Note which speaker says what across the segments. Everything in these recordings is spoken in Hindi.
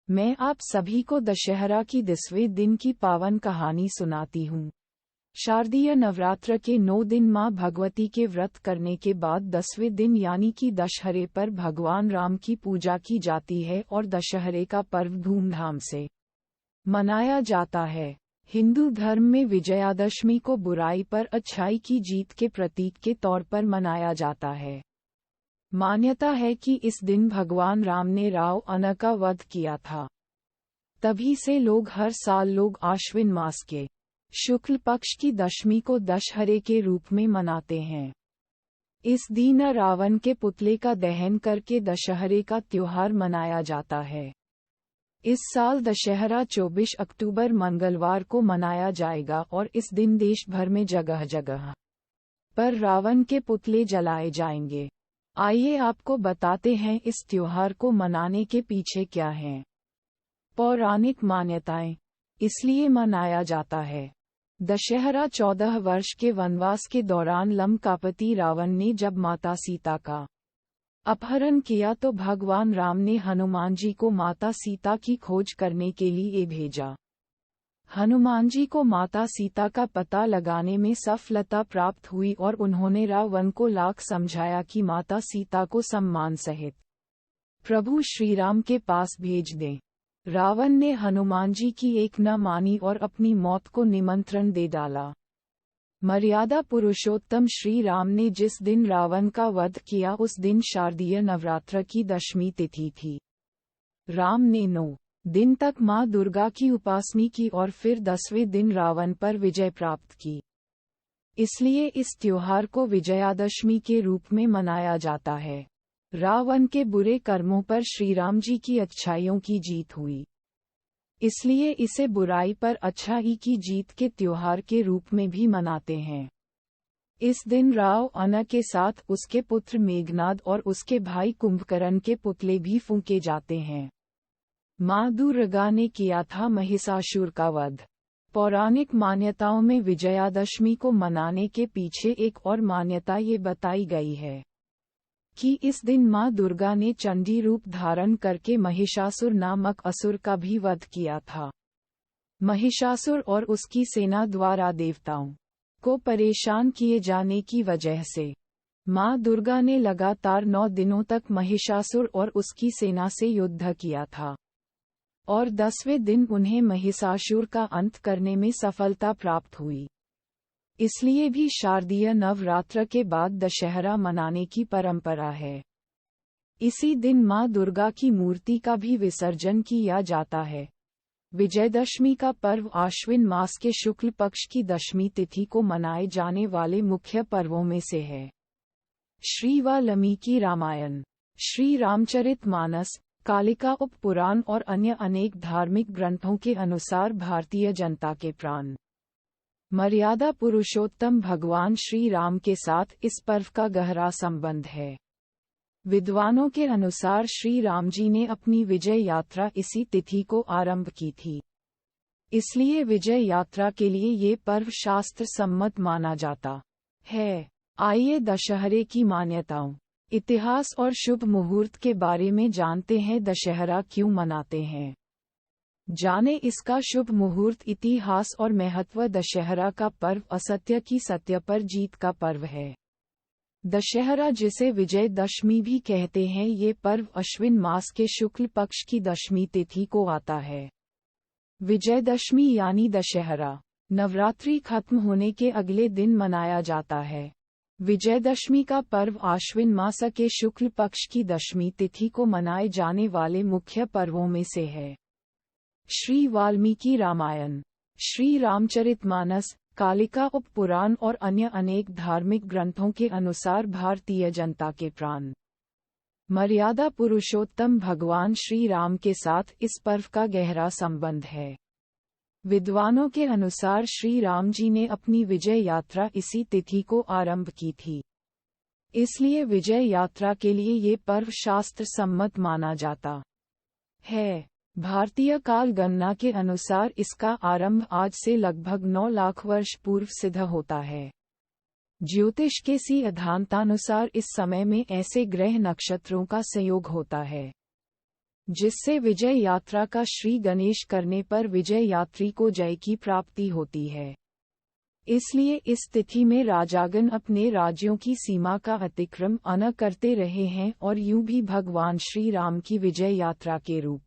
Speaker 1: मैं आप सभी को दशहरा की 10वें दिन की पावन कहानी सुनाती हूँ। शारदीय नवरात्र के 9 दिन माँ भगवती के व्रत करने के बाद 10वें दिन यानी कि दशहरे पर भगवान राम की पूजा की जाती है और दशहरे का पर्व धूमधाम से मनाया जाता है। हिंदू धर्म में विजयादशमी को बुराई पर अच्छाई की जीत के प्रतीक के तौर पर मनाया जाता है। मान्यता है कि इस दिन भगवान राम ने रावण का वध किया था। तभी से हर साल आश्विन मास के शुक्ल पक्ष की दशमी को दशहरे के रूप में मनाते हैं। इस दिन रावण के पुतले का दहन करके दशहरे का त्योहार मनाया जाता है। इस साल दशहरा 24 अक्टूबर मंगलवार को मनाया जाएगा और इस दिन देश भर में जगह जगह पर रावण के पुतले जलाए जाएंगे। आइए आपको बताते हैं इस त्योहार को मनाने के पीछे क्या है। पौराणिक मान्यताएं इसलिए मनाया जाता है। दशहरा 14 वर्ष के वनवास के दौरान लंकापति रावण ने जब माता सीता का अपहरण किया तो भगवान राम ने हनुमान जी को माता सीता की खोज करने के लिए भेजा। हनुमान जी को माता सीता का पता लगाने में सफलता प्राप्त हुई और उन्होंने रावण को लाख समझाया कि माता सीता को सम्मान सहित प्रभु श्रीराम के पास भेज दें। रावण ने हनुमान जी की एक न मानी और अपनी मौत को निमंत्रण दे डाला। मर्यादा पुरुषोत्तम श्री राम ने जिस दिन रावण का वध किया उस दिन शारदीय नवरात्र की दशमी तिथि थी। राम ने 9 दिन तक मां दुर्गा की उपासना की और फिर 10वें दिन रावण पर विजय प्राप्त की। इसलिए इस त्योहार को विजयादशमी के रूप में मनाया जाता है। रावण के बुरे कर्मों पर श्रीराम जी की अच्छाइयों की जीत हुई। इसलिए इसे बुराई पर अच्छाई की जीत के त्योहार के रूप में भी मनाते हैं। इस दिन रावण के साथ उसके पुत्र मेघनाद और उसके भाई कुंभकर्ण के पुतले भी फूंके जाते हैं। मां दुर्गा ने किया था महिषासुर का वध। पौराणिक मान्यताओं में विजयादशमी को मनाने के पीछे एक और मान्यता ये बताई गई है कि इस दिन मां दुर्गा ने चंडी रूप धारण करके महिषासुर नामक असुर का भी वध किया था। महिषासुर और उसकी सेना द्वारा देवताओं को परेशान किए जाने की वजह से मां दुर्गा ने लगातार 9 दिनों तक महिषासुर और उसकी सेना से युद्ध किया था और 10वें दिन उन्हें महिषासुर का अंत करने में सफलता प्राप्त हुई। इसलिए भी शारदीय नवरात्र के बाद दशहरा मनाने की परंपरा है। इसी दिन मां दुर्गा की मूर्ति का भी विसर्जन किया जाता है। विजयदशमी का पर्व आश्विन मास के शुक्ल पक्ष की दशमी तिथि को मनाए जाने वाले मुख्य पर्वों में से है। श्री वाल्मीकि रामायण, श्री रामचरितमानस, कालिका उपपुराण और अन्य अनेक धार्मिक ग्रंथों के अनुसार भारतीय जनता के प्राण मर्यादा पुरुषोत्तम भगवान श्री राम के साथ इस पर्व का गहरा संबंध है। विद्वानों के अनुसार श्री राम जी ने अपनी विजय यात्रा इसी तिथि को आरंभ की थी। इसलिए विजय यात्रा के लिए ये पर्व शास्त्र सम्मत माना जाता है। आइए दशहरे की मान्यताओं, इतिहास और शुभ मुहूर्त के बारे में जानते हैं। दशहरा क्यों मनाते हैं, जाने इसका शुभ मुहूर्त, इतिहास और महत्व। दशहरा का पर्व असत्य की सत्य पर जीत का पर्व है। दशहरा जिसे विजय दशमी भी कहते हैं, ये पर्व अश्विन मास के शुक्ल पक्ष की दशमी तिथि को आता है। विजयदशमी यानी दशहरा नवरात्रि खत्म होने के अगले दिन मनाया जाता है। विजयदशमी का पर्व आश्विन मास के शुक्ल पक्ष की दशमी तिथि को मनाए जाने वाले मुख्य पर्वों में से है। श्री वाल्मीकि रामायण, श्री रामचरितमानस, कालिका उपपुराण और अन्य अनेक धार्मिक ग्रंथों के अनुसार भारतीय जनता के प्राण मर्यादा पुरुषोत्तम भगवान श्री राम के साथ इस पर्व का गहरा संबंध है। विद्वानों के अनुसार श्री राम जी ने अपनी विजय यात्रा इसी तिथि को आरंभ की थी। इसलिए विजय यात्रा के लिए ये पर्व शास्त्र सम्मत माना जाता है। भारतीय काल गणना के अनुसार इसका आरंभ आज से लगभग 9 लाख वर्ष पूर्व सिद्ध होता है। ज्योतिष के सिद्धांतानुसार इस समय में ऐसे ग्रह नक्षत्रों का संयोग होता है जिससे विजय यात्रा का श्री गणेश करने पर विजय यात्री को जय की प्राप्ति होती है। इसलिए इस तिथि में राजागण अपने राज्यों की सीमा का अतिक्रम न करते रहे हैं और यूं भी भगवान श्री राम की विजय यात्रा के रूप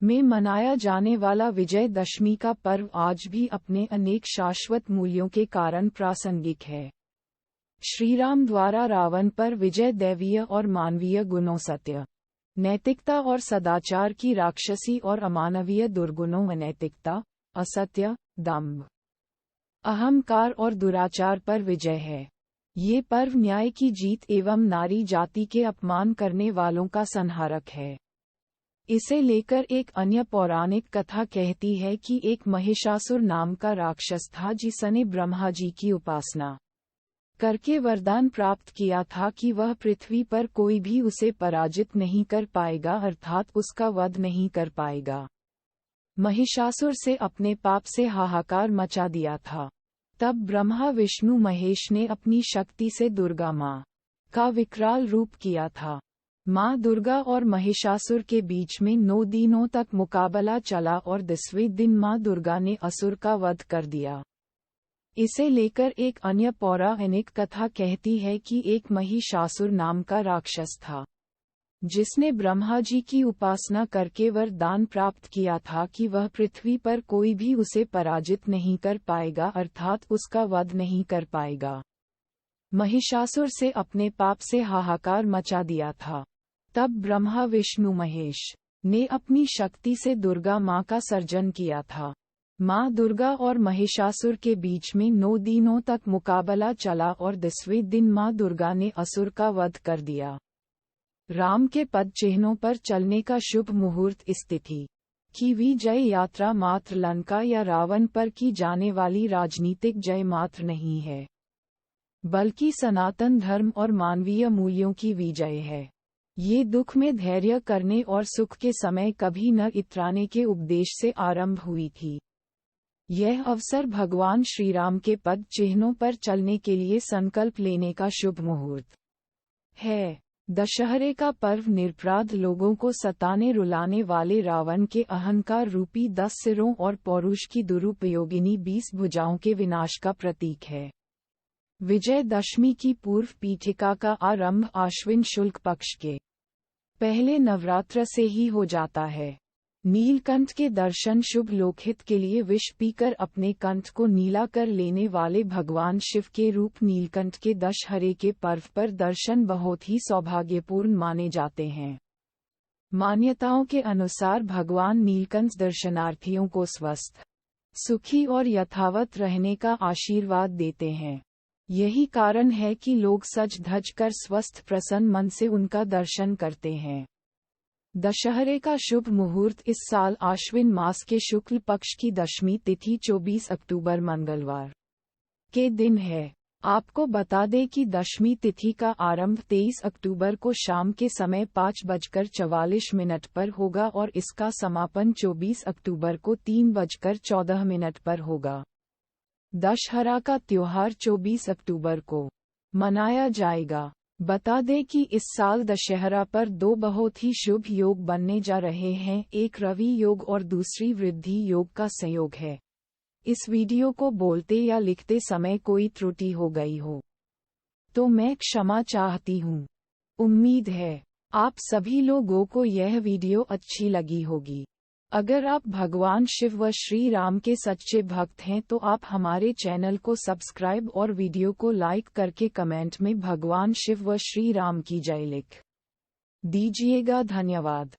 Speaker 1: में मनाया जाने वाला विजयदशमी का पर्व आज भी अपने अनेक शाश्वत मूल्यों के कारण प्रासंगिक है। श्रीराम द्वारा रावण पर विजय दैवीय और मानवीय गुणों सत्य, नैतिकता और सदाचार की राक्षसी और अमानवीय दुर्गुणों अनैतिकता, असत्य, दंभ, अहंकार और दुराचार पर विजय है। ये पर्व न्याय की जीत एवं नारी जाति के अपमान करने वालों का संहारक है। इसे लेकर एक अन्य पौराणिक कथा कहती है कि एक महिषासुर नाम का राक्षस था जिसने ब्रह्मा जी की उपासना करके वरदान प्राप्त किया था कि वह पृथ्वी पर कोई भी उसे पराजित नहीं कर पाएगा, अर्थात उसका वध नहीं कर पाएगा। महिषासुर से अपने पाप से हाहाकार मचा दिया था। तब ब्रह्मा विष्णु महेश ने अपनी शक्ति से दुर्गा माँ का विकराल रूप किया था। माँ दुर्गा और महिषासुर के बीच में 9 दिनों तक मुकाबला चला और 10वें दिन माँ दुर्गा ने असुर का वध कर दिया। इसे लेकर एक अन्य पौराणिक कथा कहती है कि एक महिषासुर नाम का राक्षस था जिसने ब्रह्मा जी की उपासना करके वरदान प्राप्त किया था कि वह पृथ्वी पर कोई भी उसे पराजित नहीं कर पाएगा, अर्थात उसका वध नहीं कर पाएगा। महिषासुर से अपने पाप से हाहाकार मचा दिया था। तब ब्रह्मा विष्णु महेश ने अपनी शक्ति से दुर्गा माँ का सर्जन किया था। माँ दुर्गा और महिषासुर के बीच में 9 दिनों तक मुकाबला चला और 10वें दिन माँ दुर्गा ने असुर का वध कर दिया। राम के पद चिन्हों पर चलने का शुभ मुहूर्त इस तिथि की विजय यात्रा मात्र लंका या रावण पर की जाने वाली राजनीतिक जय मात्र नहीं है, बल्कि सनातन धर्म और मानवीय मूल्यों की विजय है। ये दुख में धैर्य करने और सुख के समय कभी न इतराने के उपदेश से आरंभ हुई थी। यह अवसर भगवान श्रीराम के पद चिन्हों पर चलने के लिए संकल्प लेने का शुभ मुहूर्त है। दशहरे का पर्व निरपराध लोगों को सताने रुलाने वाले रावण के अहंकार रूपी 10 सिरों और पौरुष की दुरुपयोगिनी 20 भुजाओं के विनाश का प्रतीक है। विजयदशमी की पूर्व पीठिका का आरंभ आश्विन शुक्ल पक्ष के पहले नवरात्र से ही हो जाता है। नीलकंठ के दर्शन शुभ लोकहित के लिए विष पीकर अपने कंठ को नीला कर लेने वाले भगवान शिव के रूप नीलकंठ के दशहरे के पर्व पर दर्शन बहुत ही सौभाग्यपूर्ण माने जाते हैं। मान्यताओं के अनुसार भगवान नीलकंठ दर्शनार्थियों को स्वस्थ, सुखी और यथावत रहने का आशीर्वाद देते हैं। यही कारण है कि लोग सज धज कर स्वस्थ प्रसन्न मन से उनका दर्शन करते हैं। दशहरे का शुभ मुहूर्त इस साल आश्विन मास के शुक्ल पक्ष की दशमी तिथि 24 अक्टूबर मंगलवार के दिन है। आपको बता दें कि दशमी तिथि का आरंभ 23 अक्टूबर को शाम के समय 5:44 पर होगा और इसका समापन 24 अक्टूबर को 3:14 पर होगा। दशहरा का त्योहार 24 अक्टूबर को मनाया जाएगा। बता दें कि इस साल दशहरा पर 2 बहुत ही शुभ योग बनने जा रहे हैं। एक रवि योग और दूसरी वृद्धि योग का संयोग है। इस वीडियो को बोलते या लिखते समय कोई त्रुटि हो गई हो तो मैं क्षमा चाहती हूँ। उम्मीद है आप सभी लोगों को यह वीडियो अच्छी लगी होगी। अगर आप भगवान शिव व श्री राम के सच्चे भक्त हैं तो आप हमारे चैनल को सब्सक्राइब और वीडियो को लाइक करके कमेंट में भगवान शिव व श्री राम की जय लिख दीजिएगा। धन्यवाद।